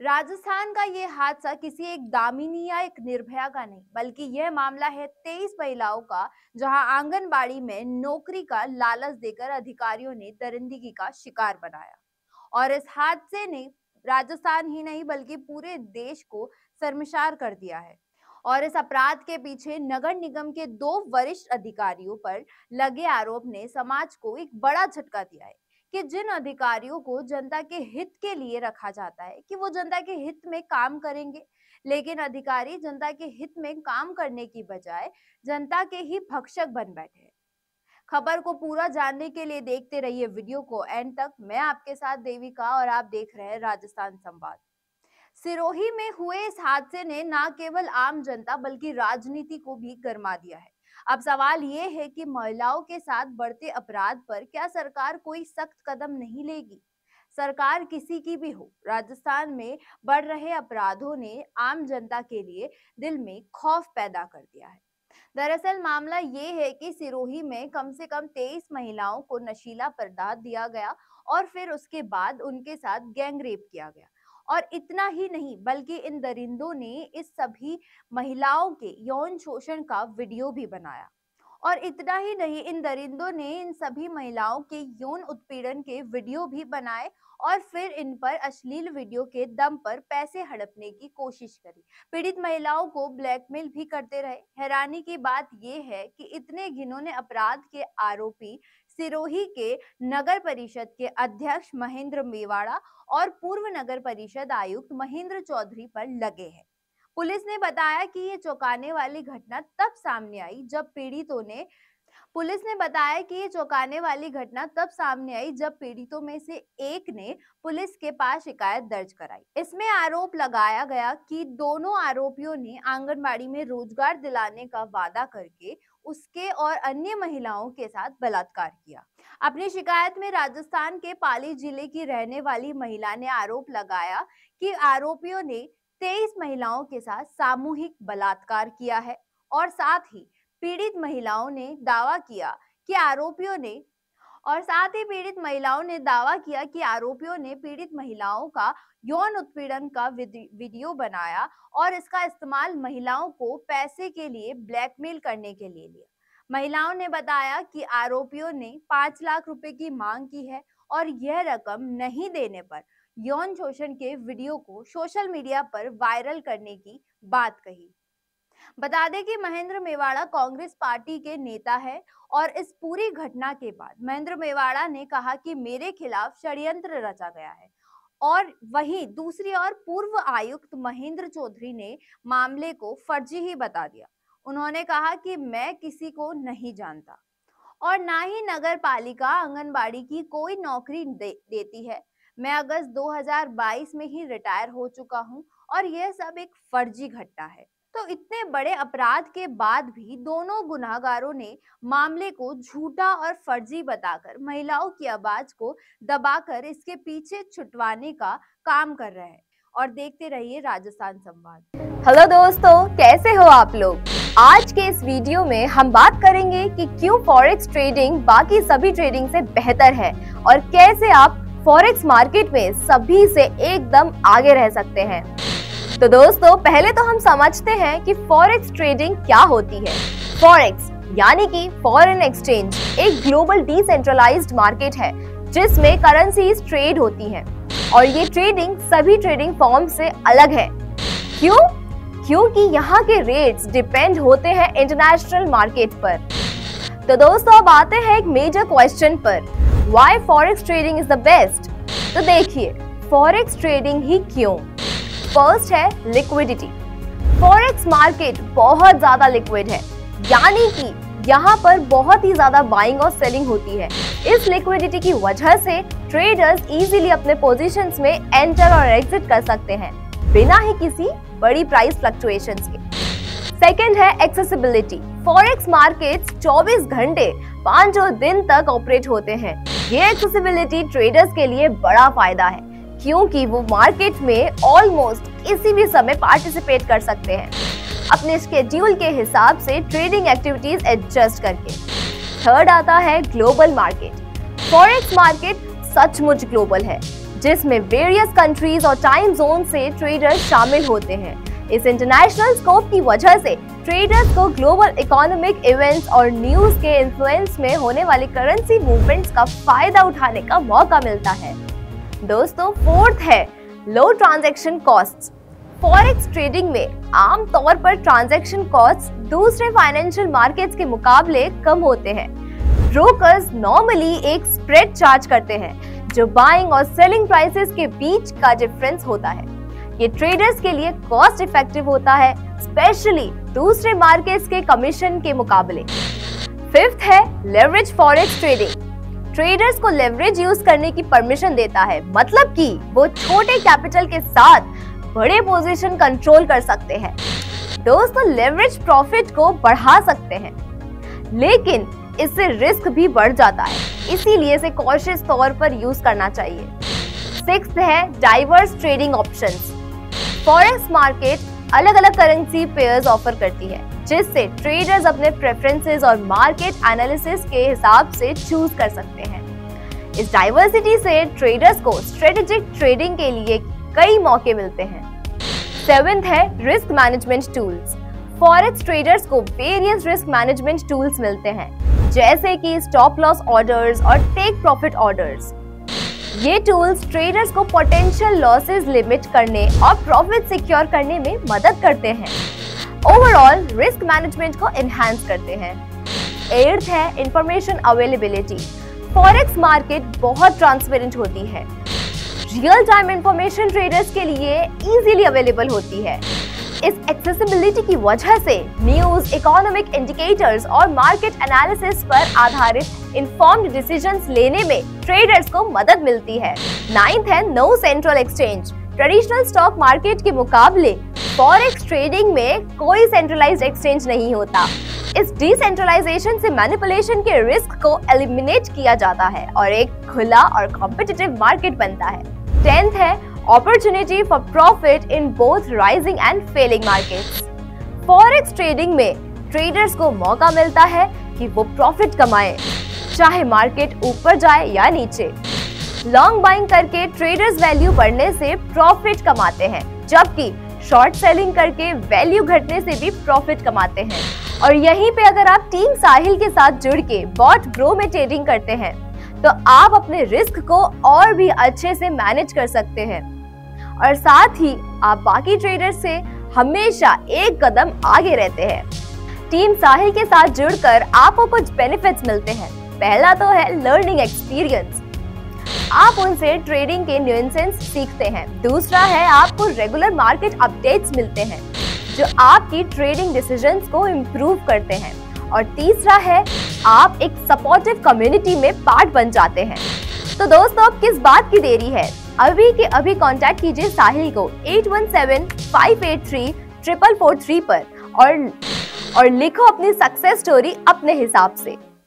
राजस्थान का ये हादसा किसी एक दामिनी या एक निर्भया का नहीं, बल्कि यह मामला है 23 महिलाओं का, जहां आंगनबाड़ी में नौकरी का लालच देकर अधिकारियों ने दरिंदगी का शिकार बनाया। और इस हादसे ने राजस्थान ही नहीं बल्कि पूरे देश को शर्मसार कर दिया है। और इस अपराध के पीछे नगर निगम के 2 वरिष्ठ अधिकारियों पर लगे आरोप ने समाज को एक बड़ा झटका दिया है कि जिन अधिकारियों को जनता के हित के लिए रखा जाता है कि वो जनता के हित में काम करेंगे, लेकिन अधिकारी जनता के हित में काम करने की बजाय जनता के ही भक्षक बन बैठे हैं। खबर को पूरा जानने के लिए देखते रहिए वीडियो को एंड तक। मैं आपके साथ देविका और आप देख रहे हैं राजस्थान संवाद। सिरोही में हुए इस हादसे ने न केवल आम जनता बल्कि राजनीति को भी गरमा दिया है। अब सवाल ये है कि महिलाओं के साथ बढ़ते अपराध पर क्या सरकार कोई सख्त कदम नहीं लेगी? सरकार किसी की भी हो, राजस्थान में बढ़ रहे अपराधों ने आम जनता के लिए दिल में खौफ पैदा कर दिया है। दरअसल मामला ये है कि सिरोही में कम से कम 23 महिलाओं को नशीला पदार्थ दिया गया और फिर उसके बाद उनके साथ गैंगरेप किया गया। और इतना ही नहीं बल्कि इन दरिंदों ने इस सभी महिलाओं के यौन शोषण का वीडियो भी बनाया। और इतना ही नहीं, इन दरिंदों ने इन सभी महिलाओं के यौन उत्पीड़न के वीडियो भी बनाए और फिर इन पर अश्लील वीडियो के दम पर पैसे हड़पने की कोशिश करी। पीड़ित महिलाओं को ब्लैकमेल भी करते रहे। हैरानी की बात यह है कि इतने घिनौने अपराध के आरोपी सिरोही के नगर परिषद के अध्यक्ष महेंद्र मेवाड़ा और पूर्व नगर परिषद आयुक्त महेंद्र चौधरी पर लगे हैं। पुलिस ने बताया कि ये चौंकाने वाली घटना तब सामने आई जब पीड़ितों में से एक ने पुलिस के पास शिकायत दर्ज कराई। इसमें आरोप लगाया गया कि दोनों आरोपियों ने आंगनबाड़ी में रोजगार दिलाने का वादा करके उसके और अन्य महिलाओं के साथ बलात्कार किया। अपनी शिकायत में राजस्थान के पाली जिले की रहने वाली महिला ने आरोप लगाया कि आरोपियों ने 23 महिलाओं के साथ सामूहिक बलात्कार किया है और साथ ही पीड़ित महिलाओं ने दावा किया कि आरोपियों ने पीड़ित महिलाओं का यौन उत्पीड़न का वीडियो बनाया और इसका इस्तेमाल महिलाओं को पैसे के लिए ब्लैकमेल करने के लिए लिया। महिलाओं ने बताया कि आरोपियों ने 5 लाख रुपए की मांग की है और यह रकम नहीं देने पर यौन शोषण के वीडियो को सोशल मीडिया पर वायरल करने की बात कही। बता दें कि महेंद्र मेवाड़ा कांग्रेस पार्टी के नेता है और इस पूरी घटना के बाद महेंद्र मेवाड़ा ने कहा कि मेरे खिलाफ षड्यंत्र रचा गया है। और वहीं दूसरी ओर पूर्व आयुक्त महेंद्र चौधरी ने मामले को फर्जी ही बता दिया। उन्होंने कहा कि मैं किसी को नहीं जानता और ना ही नगर पालिका आंगनबाड़ी की कोई नौकरी देती है। मैं अगस्त 2022 में ही रिटायर हो चुका हूं और यह सब एक फर्जी घटना है। तो इतने बड़े अपराध के बाद भी दोनों गुनहगारों ने मामले को झूठा और फर्जी बताकर महिलाओं की आवाज को दबाकर इसके पीछे छुटवाने का काम कर रहे हैं। और देखते रहिए राजस्थान संवाद। हेलो दोस्तों, कैसे हो आप लोग? आज के इस वीडियो में हम बात करेंगे कि क्यों फॉरेक्स ट्रेडिंग बाकी सभी ट्रेडिंग से बेहतर है और कैसे आप फॉरेक्स मार्केट में सभी से एकदम आगे रह सकते हैं। तो दोस्तों, पहले तो हम समझते हैं कि फॉरेक्स ट्रेडिंग क्या होती है। फॉरेक्स यानी कि फॉरेन एक्सचेंज एक ग्लोबल डिसेंट्रलाइज्ड मार्केट है जिसमें करेंसीज ट्रेड होती हैं और ये ट्रेडिंग सभी ट्रेडिंग फॉर्म से अलग है। क्यों? क्योंकि यहाँ के रेट्स डिपेंड होते हैं इंटरनेशनल मार्केट पर। तो दोस्तों, अब आते हैं एक मेजर क्वेश्चन पर, why forex trading is the best. तो देखिए, फॉरेक्स ट्रेडिंग ही क्यों। फर्स्ट है लिक्विडिटी। फॉरेक्स मार्केट बहुत ज्यादा लिक्विड है, यानी कि यहाँ पर बहुत ही ज्यादा बाइंग और सेलिंग होती है। इस लिक्विडिटी की वजह से ट्रेडर्स इजीली अपने पोजीशंस में एंटर और एग्जिट कर सकते हैं बिना ही किसी बड़ी प्राइस फ्लक्चुएशंस के। सेकंड है एक्सेसिबिलिटी। फॉरेक्स मार्केट्स 24 घंटे 5 दिन तक ऑपरेट होते हैं। ये एक्सेसिबिलिटी ट्रेडर्स के लिए बड़ा फायदा है क्योंकि वो मार्केट में ऑलमोस्ट किसी भी समय पार्टिसिपेट कर सकते हैं अपने शेड्यूल के हिसाब से ट्रेडिंग एक्टिविटीज एडजस्ट करके। थर्ड आता है ग्लोबल मार्केट। फॉरेक्स मार्केट सचमुच ग्लोबल है। जिसमें वेरियस कंट्रीज और टाइम जोन से ट्रेडर्स शामिल होते हैं। इस इंटरनेशनल स्कोप की वजह से ट्रेडर्स को ग्लोबल इकोनॉमिक इवेंट्स और न्यूज के इन्फ्लुएंस में होने वाली करेंसी मूवमेंट्स का फायदा उठाने का मौका मिलता है। दोस्तों, फोर्थ है लो ट्रांजैक्शन कॉस्ट्स। फॉरेक्स ट्रेडिंग में आमतौर पर ट्रांजैक्शन कॉस्ट दूसरे फाइनेंशियल मार्केट्स के मुकाबले कम होते हैं। ब्रोकर्स नॉर्मली एक स्प्रेड चार्ज करते हैं जो बाइंग और सेलिंग प्राइसेस के बीच का डिफरेंस होता है। ये ट्रेडर्स के लिए कॉस्ट इफेक्टिव होता है, स्पेशली दूसरे मार्केट्स के कमीशन के मुकाबले। फिफ्थ है लेवरेज फॉरेक्स ट्रेडिंग। ट्रेडर्स को लेवरेज यूज करने की परमिशन देता है, मतलब कि वो छोटे कैपिटल के साथ बड़े पोजीशन कंट्रोल कर सकते हैं। दोस्तों, लेवरेज प्रॉफिट को बढ़ा सकते हैं, लेकिन इससे रिस्क भी बढ़ जाता है, इसीलिए इसे कॉशियस तौर पर यूज करना चाहिए। सिक्स्थ है diverse trading options. Forex market अलग अलग करेंसी पेयर्स ऑफर करती है, जिससे ट्रेडर्स अपने प्रेफरेंसेस और मार्केट एनालिसिस के हिसाब से चूज कर सकते हैं। इस डाइवर्सिटी से ट्रेडर्स को स्ट्रेटेजिक ट्रेडिंग के लिए कई मौके मिलते हैं। सेवेंथ है risk management tools. Forex traders को वेरियस रिस्क मैनेजमेंट टूल्स मिलते हैं, जैसे कि स्टॉप लॉस ऑर्डर्स और टेक प्रॉफिट ऑर्डर्स। ये टूल्स ट्रेडर्स को पोटेंशियल लॉसेस लिमिट करने और प्रॉफिट सिक्योर करने में मदद करते हैं, ओवरऑल रिस्क मैनेजमेंट को एनहांस करते हैं। एट्थ है इंफॉर्मेशन अवेलेबिलिटी। फॉरेक्स मार्केट बहुत ट्रांसपेरेंट होती है, रियल टाइम इंफॉर्मेशन ट्रेडर्स के लिए इजीली अवेलेबल होती है। इस एक्सेसिबिलिटी की वजह से न्यूज, इकोनॉमिक इंडिकेटर्स और मार्केट एनालिसिस पर आधारित इन्फॉर्म्ड डिसीजंस लेने में ट्रेडर्स को मदद मिलती है। नाइन्थ है no central exchange. Traditional stock market के मुकाबले फॉरेक्स ट्रेडिंग में कोई सेंट्रलाइज्ड एक्सचेंज नहीं होता। इस डिसेंट्रलाइजेशन से मैनिपुलेशन के रिस्क को एलिमिनेट किया जाता है और एक खुला और कॉम्पिटिटिव मार्केट बनता है। 10th है opportunity for profit in both rising and falling markets. Forex trading में ट्रेडर्स को मौका मिलता है कि वो प्रॉफिट कमाएं, चाहे मार्केट ऊपर जाए या नीचे। लॉन्ग बाइंग करके ट्रेडर्स वैल्यू बढ़ने से प्रॉफिट कमाते हैं, जबकि शॉर्ट सेलिंग करके वैल्यू घटने से भी प्रॉफिट कमाते हैं। और यहीं पे अगर आप टीम साहिल के साथ जुड़ के बॉट ब्रो में ट्रेडिंग करते हैं तो आप अपने रिस्क को और भी अच्छे से मैनेज कर सकते हैं और साथ ही आप बाकी ट्रेडर्स से हमेशा एक कदम आगे रहते हैं। टीम साहिल के साथ जुड़कर आपको कुछ बेनिफिट्स मिलते हैं। पहला तो है लर्निंग एक्सपीरियंस, आप उनसे ट्रेडिंग के न्यूएंसेस सीखते हैं। दूसरा है आपको रेगुलर मार्केट अपडेट्स मिलते हैं जो आपकी ट्रेडिंग डिसीजंस को इम्प्रूव करते हैं। और तीसरा है आप एक सपोर्टिव कम्युनिटी में पार्ट बन जाते हैं। तो दोस्तों, अब किस बात की देरी है, अभी के अभी कांटेक्ट कीजिए साहिल को 8175834443 पर और लिखो अपनी सक्सेस स्टोरी अपने हिसाब से।